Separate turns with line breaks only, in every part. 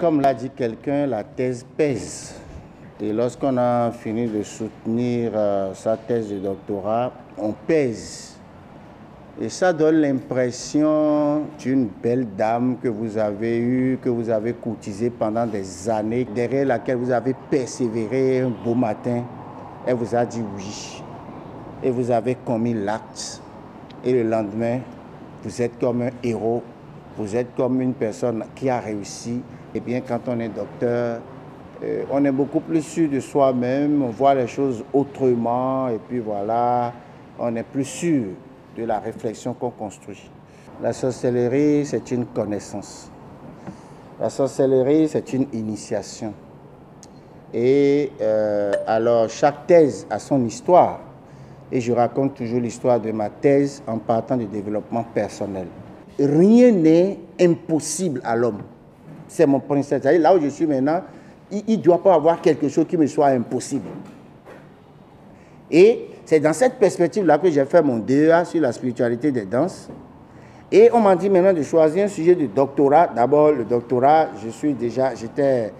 Comme l'a dit quelqu'un, la thèse pèse. Et lorsqu'on a fini de soutenir sa thèse de doctorat, on pèse. Et ça donne l'impression d'une belle dame que vous avez eue, que vous avez courtisée pendant des années, derrière laquelle vous avez persévéré un beau matin. Elle vous a dit oui. Et vous avez commis l'acte. Et le lendemain, vous êtes comme un héros. Vous êtes comme une personne qui a réussi. Et bien, quand on est docteur, on est beaucoup plus sûr de soi-même, on voit les choses autrement, et puis voilà, on est plus sûr de la réflexion qu'on construit. La sorcellerie, c'est une connaissance. La sorcellerie, c'est une initiation. Et alors, chaque thèse a son histoire. Et je raconte toujours l'histoire de ma thèse en partant du développement personnel. Rien n'est impossible à l'homme. C'est mon principe. Là où je suis maintenant, il ne doit pas avoir quelque chose qui me soit impossible. Et c'est dans cette perspective-là que j'ai fait mon DEA sur la spiritualité des danses. Et on m'a dit maintenant de choisir un sujet de doctorat. D'abord, le doctorat, j'étais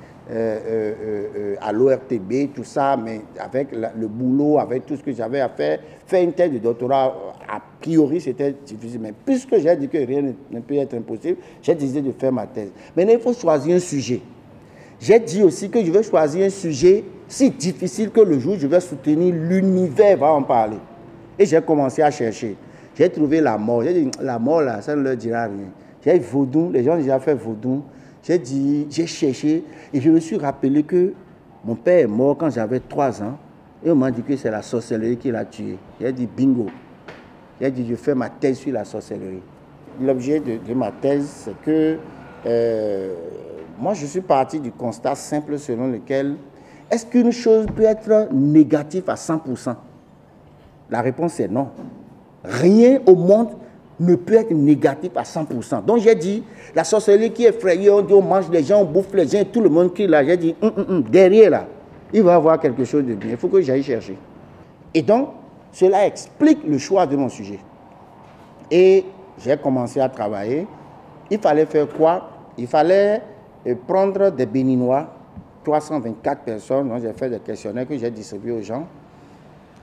à l'ORTB, tout ça, mais avec le boulot, avec tout ce que j'avais à faire une thèse de doctorat, a priori, c'était difficile. Mais puisque j'ai dit que rien ne peut être impossible, j'ai décidé de faire ma thèse. Maintenant, il faut choisir un sujet. J'ai dit aussi que je vais choisir un sujet si difficile que le jour où je vais soutenir, l'univers va en parler. Et j'ai commencé à chercher. J'ai trouvé la mort. J'ai dit, la mort là, ça ne leur dira rien. J'ai vaudou, les gens ont déjà fait vaudou. J'ai cherché et je me suis rappelé que mon père est mort quand j'avais 3 ans. Et on m'a dit que c'est la sorcellerie qui l'a tué. J'ai dit bingo. J'ai dit je fais ma thèse sur la sorcellerie. L'objet de ma thèse, c'est que moi je suis parti du constat simple selon lequel est-ce qu'une chose peut être négative à 100%? La réponse est non. Rien au monde ne peut être négatif à 100%. Donc j'ai dit, la sorcellerie qui est effrayée, on dit on mange les gens, on bouffe les gens, tout le monde crie là. J'ai dit, derrière là, il va y avoir quelque chose de bien. Il faut que j'aille chercher. Et donc, cela explique le choix de mon sujet. Et j'ai commencé à travailler. Il fallait faire quoi? Il fallait prendre des Béninois, 324 personnes. J'ai fait des questionnaires que j'ai distribués aux gens,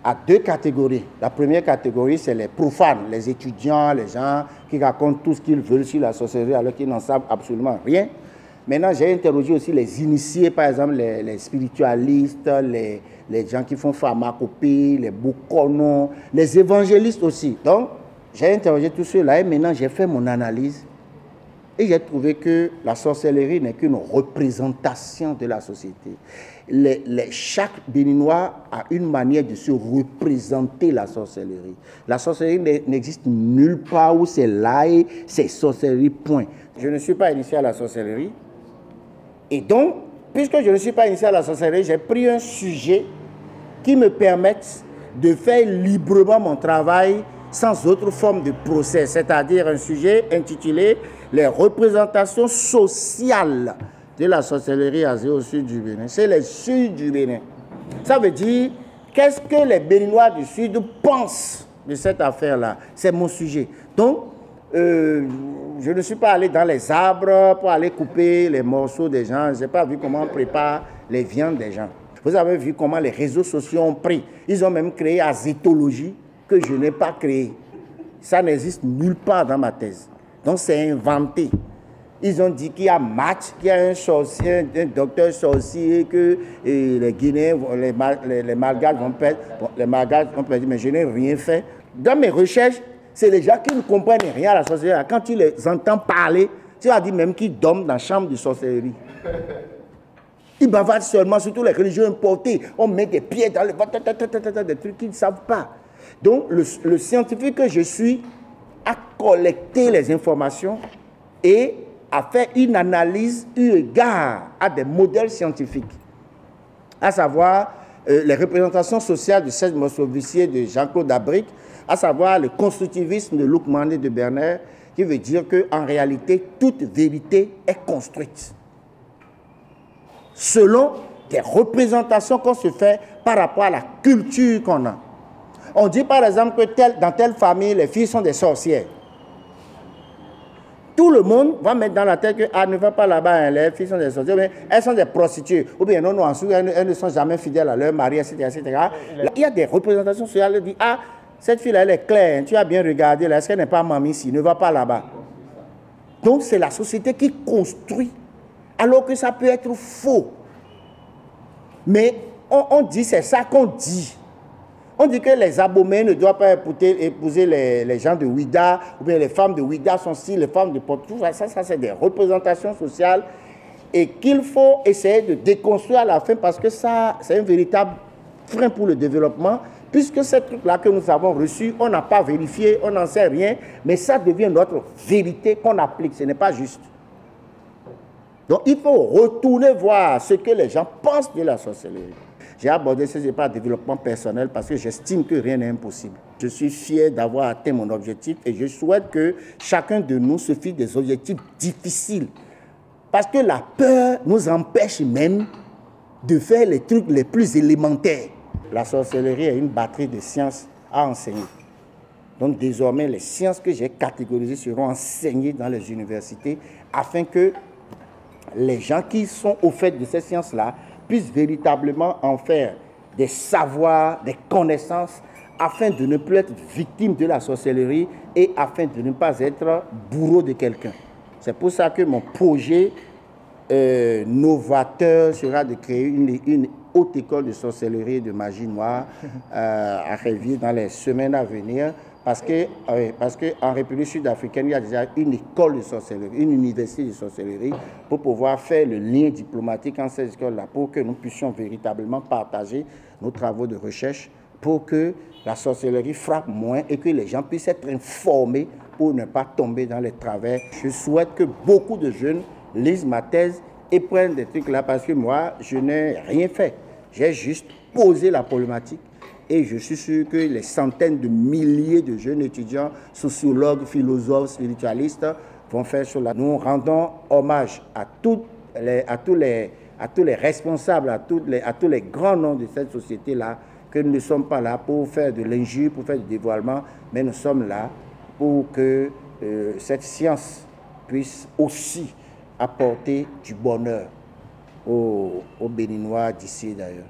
à 2 catégories. La première catégorie, c'est les profanes, les étudiants, les gens qui racontent tout ce qu'ils veulent sur la sorcellerie alors qu'ils n'en savent absolument rien. Maintenant, j'ai interrogé aussi les initiés, par exemple les spiritualistes, les gens qui font pharmacopée, les bouconos, les évangélistes aussi. Donc, j'ai interrogé tous ceux-là et maintenant j'ai fait mon analyse et j'ai trouvé que la sorcellerie n'est qu'une représentation de la société. Chaque Béninois a une manière de se représenter la sorcellerie. La sorcellerie n'existe nulle part où c'est l'ail, c'est sorcellerie, point. Je ne suis pas initié à la sorcellerie. Et donc, puisque je ne suis pas initié à la sorcellerie, j'ai pris un sujet qui me permette de faire librement mon travail sans autre forme de procès, c'est-à-dire un sujet intitulé « Les représentations sociales de la sorcellerie asile au sud du Bénin ». C'est les sud du Bénin. Ça veut dire, qu'est-ce que les Béninois du sud pensent de cette affaire-là? C'est mon sujet. Donc, je ne suis pas allé dans les arbres pour aller couper les morceaux des gens. Je n'ai pas vu comment on prépare les viandes des gens. Vous avez vu comment les réseaux sociaux ont pris. Ils ont même créé Azétologie que je n'ai pas créé. Ça n'existe nulle part dans ma thèse. Donc c'est inventé. Ils ont dit qu'il y a match, qu'il y a un sorcier, un docteur sorcier, que les Guinéens, les Malgaches vont perdre. Bon, les Malgaches ont perdu, mais je n'ai rien fait. Dans mes recherches, c'est les gens qui ne comprennent rien à la sorcellerie. Quand tu les entends parler, tu vas dire même qu'ils dorment dans la chambre de sorcellerie. Ils bavardent seulement, surtout les religieux importés. On met des pieds dans les... des trucs qu'ils ne savent pas. Donc, le scientifique que je suis a collecté les informations et a fait une analyse eu égard à des modèles scientifiques, à savoir les représentations sociales de Serge Moscovici de Jean-Claude Abric, à savoir le constructivisme de Luc Mandé de Bernard, qui veut dire qu'en réalité, toute vérité est construite selon des représentations qu'on se fait par rapport à la culture qu'on a. On dit par exemple que dans telle famille, les filles sont des sorcières. Tout le monde va mettre dans la tête que ne va pas là-bas, hein, les filles sont des sorcières, mais elles sont des prostituées. Ou bien non, en dessous, elles ne sont jamais fidèles à leur mari, etc. etc. Il y a des représentations sociales qui disent cette fille-là, elle est claire, hein, tu as bien regardé, est-ce qu'elle n'est pas mamie ici, ne va pas là-bas. Donc c'est la société qui construit, alors que ça peut être faux. Mais on dit, c'est ça qu'on dit. On dit que les Abomey ne doivent pas épouser les gens de Ouida, ou bien les femmes de Ouida sont si, les femmes de Porto. Ça c'est des représentations sociales et qu'il faut essayer de déconstruire à la fin parce que ça, c'est un véritable frein pour le développement, puisque ces trucs-là que nous avons reçus, on n'a pas vérifié, on n'en sait rien, mais ça devient notre vérité qu'on applique, ce n'est pas juste. Donc il faut retourner voir ce que les gens pensent de la sorcellerie. J'ai abordé ce débat de développement personnel parce que j'estime que rien n'est impossible. Je suis fier d'avoir atteint mon objectif et je souhaite que chacun de nous se fixe des objectifs difficiles. Parce que la peur nous empêche même de faire les trucs les plus élémentaires. La sorcellerie est une batterie de sciences à enseigner. Donc désormais, les sciences que j'ai catégorisées seront enseignées dans les universités afin que les gens qui sont au fait de ces sciences-là puissent véritablement en faire des savoirs, des connaissances, afin de ne plus être victime de la sorcellerie et afin de ne pas être bourreau de quelqu'un. C'est pour ça que mon projet novateur sera de créer une haute école de sorcellerie et de magie noire à Réville dans les semaines à venir. Parce qu'en République sud-africaine, il y a déjà une école de sorcellerie, une université de sorcellerie, pour pouvoir faire le lien diplomatique entre ces écoles-là, pour que nous puissions véritablement partager nos travaux de recherche, pour que la sorcellerie frappe moins et que les gens puissent être informés pour ne pas tomber dans les travers. Je souhaite que beaucoup de jeunes lisent ma thèse et prennent des trucs là, parce que moi, je n'ai rien fait. J'ai juste posé la problématique. Et je suis sûr que les centaines de milliers de jeunes étudiants, sociologues, philosophes, spiritualistes vont faire cela. Nous rendons hommage à tous les responsables, à tous les grands noms de cette société-là, que nous ne sommes pas là pour faire de l'injure, pour faire du dévoilement, mais nous sommes là pour que cette science puisse aussi apporter du bonheur aux Béninois d'ici d'ailleurs.